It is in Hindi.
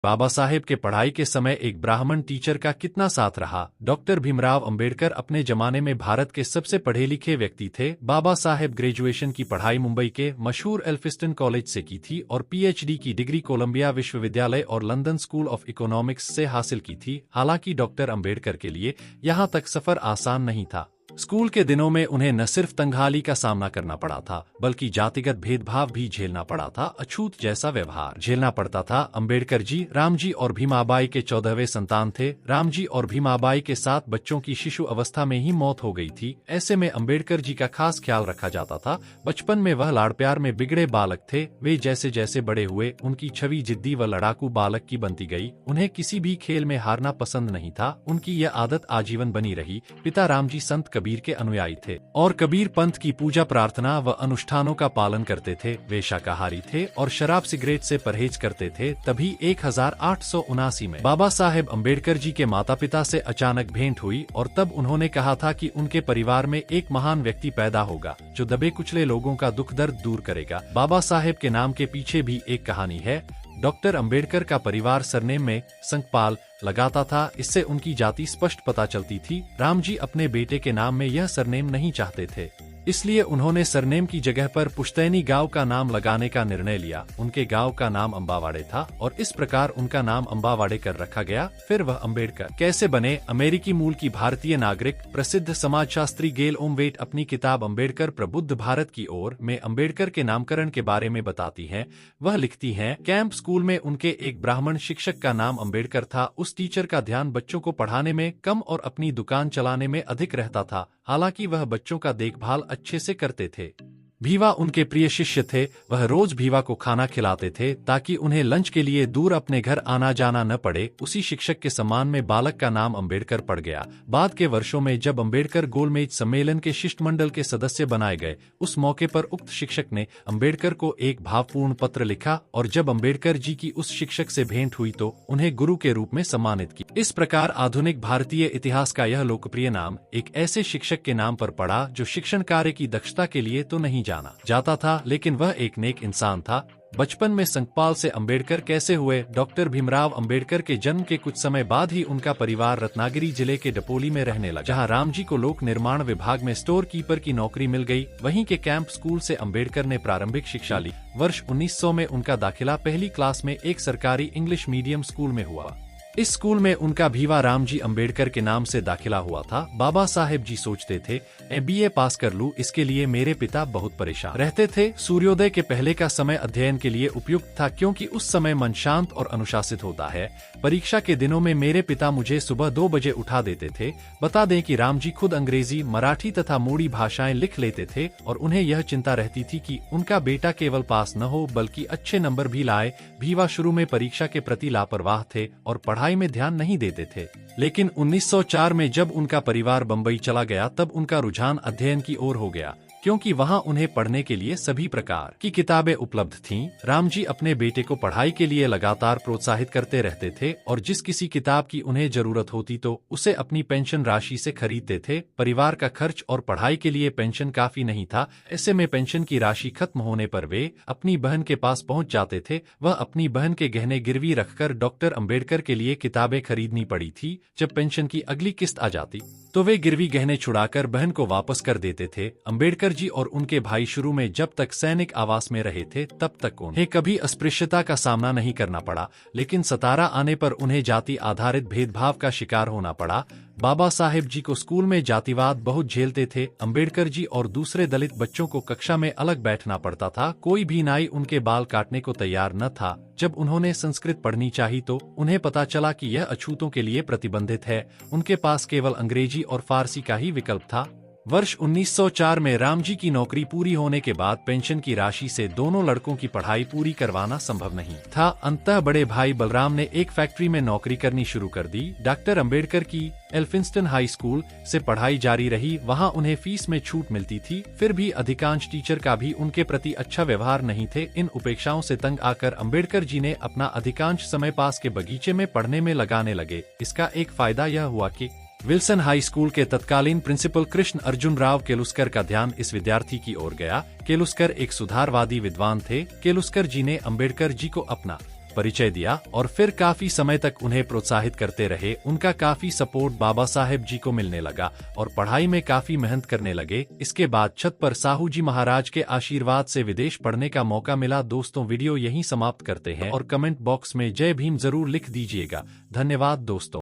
बाबा साहेब के पढ़ाई के समय एक ब्राह्मण टीचर का कितना साथ रहा। डॉक्टर भीमराव अंबेडकर अपने जमाने में भारत के सबसे पढ़े लिखे व्यक्ति थे। बाबा साहेब ग्रेजुएशन की पढ़ाई मुंबई के मशहूर एल्फिस्टन कॉलेज से की थी और पीएचडी की डिग्री कोलंबिया विश्वविद्यालय और लंदन स्कूल ऑफ इकोनॉमिक्स से हासिल की थी। हालांकि डॉक्टर अंबेडकर के लिए यहाँ तक सफर आसान नहीं था। स्कूल के दिनों में उन्हें न सिर्फ तंगहाली का सामना करना पड़ा था, बल्कि जातिगत भेदभाव भी झेलना पड़ा था। अछूत जैसा व्यवहार झेलना पड़ता था। अंबेडकर जी रामजी और भीमाबाई के 14वें संतान थे। रामजी और भीमाबाई के 7 बच्चों की शिशु अवस्था में ही मौत हो गई थी। ऐसे में अंबेडकर जी का खास ख्याल रखा जाता था। बचपन में वह लाड़ प्यार में बिगड़े बालक थे। वे जैसे जैसे बड़े हुए, उनकी छवि जिद्दी व लड़ाकू बालक की बनती गई। उन्हें किसी भी खेल में हारना पसंद नहीं था। उनकी यह आदत आजीवन बनी रही। पिता रामजी संत कबीर के अनुयायी थे और कबीर पंथ की पूजा प्रार्थना व अनुष्ठानों का पालन करते थे। वे शाकाहारी थे और शराब सिगरेट से परहेज करते थे। तभी 1879 में बाबा साहेब अंबेडकर जी के माता पिता से अचानक भेंट हुई और तब उन्होंने कहा था कि उनके परिवार में एक महान व्यक्ति पैदा होगा जो दबे कुचले लोगों का दुख दर्द दूर करेगा। बाबा साहेब के नाम के पीछे भी एक कहानी है। डॉक्टर अंबेडकर का परिवार सरनेम में संकपाल लगाता था। इससे उनकी जाति स्पष्ट पता चलती थी। रामजी अपने बेटे के नाम में यह सरनेम नहीं चाहते थे, इसलिए उन्होंने सरनेम की जगह पर पुश्तैनी गांव का नाम लगाने का निर्णय लिया। उनके गांव का नाम अंबावाड़े था और इस प्रकार उनका नाम अंबावाड़े कर रखा गया। फिर वह अंबेडकर कैसे बने? अमेरिकी मूल की भारतीय नागरिक प्रसिद्ध समाजशास्त्री गेल ओमवेट अपनी किताब अंबेडकर प्रबुद्ध भारत की ओर में अंबेडकर के नामकरण के बारे में बताती हैं। वह लिखती हैं, कैंप स्कूल में उनके एक ब्राह्मण शिक्षक का नाम अंबेडकर था। उस टीचर का ध्यान बच्चों को पढ़ाने में कम और अपनी दुकान चलाने में अधिक रहता था। हालांकि वह बच्चों का देखभाल अच्छे से करते थे। भीवा उनके प्रिय शिष्य थे। वह रोज भीवा को खाना खिलाते थे ताकि उन्हें लंच के लिए दूर अपने घर आना जाना न पड़े। उसी शिक्षक के सम्मान में बालक का नाम अंबेडकर पड़ गया। बाद के वर्षों में जब अंबेडकर गोलमेज सम्मेलन के शिष्टमंडल के सदस्य बनाए गए, उस मौके पर उक्त शिक्षक ने अंबेडकर को एक भावपूर्ण पत्र लिखा और जब अंबेडकर जी की उस शिक्षक से भेंट हुई तो उन्हें गुरु के रूप में सम्मानित किया। इस प्रकार आधुनिक भारतीय इतिहास का यह लोकप्रिय नाम एक ऐसे शिक्षक के नाम पर पड़ा जो शिक्षण कार्य की दक्षता के लिए तो नहीं जाना जाता था, लेकिन वह एक नेक इंसान था। बचपन में संकपाल से अंबेडकर कैसे हुए? डॉक्टर भीमराव अंबेडकर के जन्म के कुछ समय बाद ही उनका परिवार रत्नागिरी जिले के डपोली में रहने लगा, जहां रामजी को लोक निर्माण विभाग में स्टोर कीपर की नौकरी मिल गई। वहीं के कैंप स्कूल से अंबेडकर ने प्रारंभिक शिक्षा ली। वर्ष 1900 में उनका दाखिला पहली क्लास में एक सरकारी इंग्लिश मीडियम स्कूल में हुआ। इस स्कूल में उनका भीवा रामजी अंबेडकर के नाम से दाखिला हुआ था। बाबा साहेब जी सोचते थे, बीए पास कर लूं, इसके लिए मेरे पिता बहुत परेशान रहते थे। सूर्योदय के पहले का समय अध्ययन के लिए उपयुक्त था क्योंकि उस समय मन शांत और अनुशासित होता है। परीक्षा के दिनों में मेरे पिता मुझे सुबह 2 बजे उठा देते थे। बता दें कि रामजी खुद अंग्रेजी, मराठी तथा मोड़ी भाषाएं लिख लेते थे और उन्हें यह चिंता रहती थी कि उनका बेटा केवल पास न हो बल्कि अच्छे नंबर भी लाए। भीवा शुरू में परीक्षा के प्रति लापरवाह थे और पढ़ाई में ध्यान नहीं देते थे, लेकिन 1904 में जब उनका परिवार बंबई चला गया तब उनका रुझान अध्ययन की ओर हो गया क्योंकि वहां उन्हें पढ़ने के लिए सभी प्रकार की किताबें उपलब्ध थीं। रामजी अपने बेटे को पढ़ाई के लिए लगातार प्रोत्साहित करते रहते थे और जिस किसी किताब की उन्हें जरूरत होती तो उसे अपनी पेंशन राशि से खरीदते थे। परिवार का खर्च और पढ़ाई के लिए पेंशन काफी नहीं था। ऐसे में पेंशन की राशि खत्म होने पर वे अपनी बहन के पास पहुंच जाते थे। वह अपनी बहन के गहने गिरवी रखकर डॉक्टर अंबेडकर के लिए किताबें खरीदनी पड़ी थी। जब पेंशन की अगली किस्त आ जाती तो वे गिरवी गहने छुड़ाकर बहन को वापस कर देते थे। अंबेडकर जी और उनके भाई शुरू में जब तक सैनिक आवास में रहे थे तब तक उन्हें कभी अस्पृश्यता का सामना नहीं करना पड़ा, लेकिन 17 आने पर उन्हें जाति आधारित भेदभाव का शिकार होना पड़ा। बाबा साहेब जी को स्कूल में जातिवाद बहुत झेलते थे। अंबेडकर जी और दूसरे दलित बच्चों को कक्षा में अलग बैठना पड़ता था। कोई भी नाई उनके बाल काटने को तैयार न था। जब उन्होंने संस्कृत पढ़नी चाही तो उन्हें पता चला कि यह अछूतों के लिए प्रतिबंधित है। उनके पास केवल अंग्रेजी और फारसी का ही विकल्प था। वर्ष 1904 में रामजी की नौकरी पूरी होने के बाद पेंशन की राशि से दोनों लड़कों की पढ़ाई पूरी करवाना संभव नहीं था। अंततः बड़े भाई बलराम ने एक फैक्ट्री में नौकरी करनी शुरू कर दी। डॉक्टर अंबेडकर की एल्फिंस्टन हाई स्कूल से पढ़ाई जारी रही। वहां उन्हें फीस में छूट मिलती थी। फिर भी अधिकांश टीचर का भी उनके प्रति अच्छा व्यवहार नहीं थे। इन उपेक्षाओं से तंग आकर अंबेडकर जी ने अपना अधिकांश समय पास के बगीचे में पढ़ने में लगाने लगे। इसका एक फायदा यह हुआ कि विल्सन हाई स्कूल के तत्कालीन प्रिंसिपल कृष्ण अर्जुन राव केलुस्कर का ध्यान इस विद्यार्थी की ओर गया। केलुस्कर एक सुधारवादी विद्वान थे। केलुस्कर जी ने अंबेडकर जी को अपना परिचय दिया और फिर काफी समय तक उन्हें प्रोत्साहित करते रहे। उनका काफी सपोर्ट बाबा साहेब जी को मिलने लगा और पढ़ाई में काफी मेहनत करने लगे। इसके बाद छत पर साहू जी महाराज के आशीर्वाद से विदेश पढ़ने का मौका मिला। दोस्तों, वीडियो यहीं समाप्त करते हैं और कमेंट बॉक्स में जय भीम जरूर लिख दीजिएगा। धन्यवाद दोस्तों।